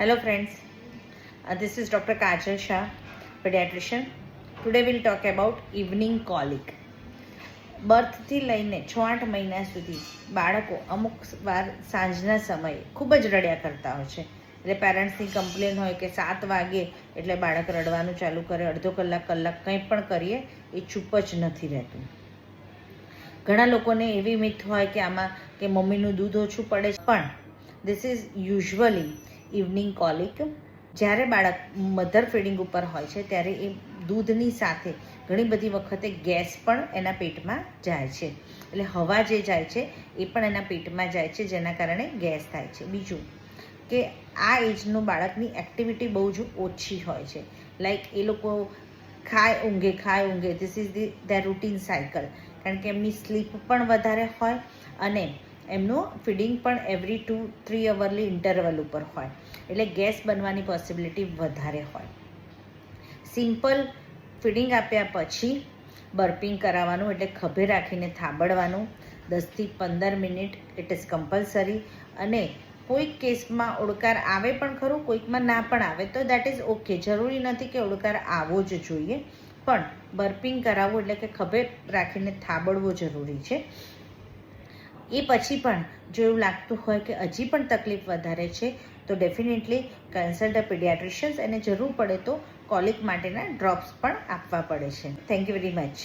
Hello friends, this is Dr. Kajal Shah, pediatrician. Today we'll talk about evening colic. બર્થથી લઈને 6-8 મહિના સુધી બાળકો અમુક વાર સાંજના સમયે ખૂબ જ રડ્યા કરતા હોય છે. એટલે પેરેન્ટ્સની કમ્પ્લેન હોય કે 7 વાગે એટલે બાળક રડવાનું ચાલુ કરે, અડધો કલાક કંઈ પણ કરીએ એ ચૂપ જ નથી રહેતું. ઘણા લોકોને એવી મિથ હોય કે આમાં કે મમ્મીનું દૂધ ઓછું પડે છે, પણ ધીસ ઇઝ યુઝ્યુઅલી ઇવનિંગ કોલિક. જ્યારે બાળક મધર ફીડિંગ ઉપર હોય છે ત્યારે એ દૂધની સાથે ઘણી બધી વખતે ગેસ પણ એના પેટમાં જાય છે. એટલે હવા જે જાય છે એ પણ એના પેટમાં જાય છે, જેના કારણે ગેસ થાય છે. બીજું કે આ એજનું બાળકની એક્ટિવિટી બહુ જ ઓછી હોય છે. લાઈક એ લોકો ખાય ઊંઘે this is the routine cycle. કારણ કે એમની સ્લીપ પણ વધારે હોય અને એમનું ફીડિંગ પણ એવરી 2-3 અવરલી ઇન્ટરવલ ઉપર હોય, એટલે ગેસ બનવાની પોસિબિલિટી વધારે હોય. સિમ્પલ ફીડિંગ આપ્યા પછી બર્પિંગ કરાવવાનું, એટલે ખભે રાખીને થાબડવાનું 10થી 15 મિનિટ. It is compulsory. અને કોઈક કેસમાં ઓડકાર આવે પણ ખરું, કોઈકમાં ના પણ આવે તો દેટ ઇઝ ઓકે. જરૂરી નથી કે ઓડકાર આવવો જ જોઈએ, પણ બર્પિંગ કરાવવું એટલે કે ખભે રાખીને થાબડવો જરૂરી છે. એ પછી પણ જો એવું લાગતું હોય કે હજી પણ તકલીફ વધારે છે તો ડેફિનેટલી કન્સલ્ટ અ પીડિયાટ્રિશિયન્સ, અને જરૂર પડે તો કોલિક માટેના ડ્રોપ્સ પણ આપવા પડે છે. Thank you very much.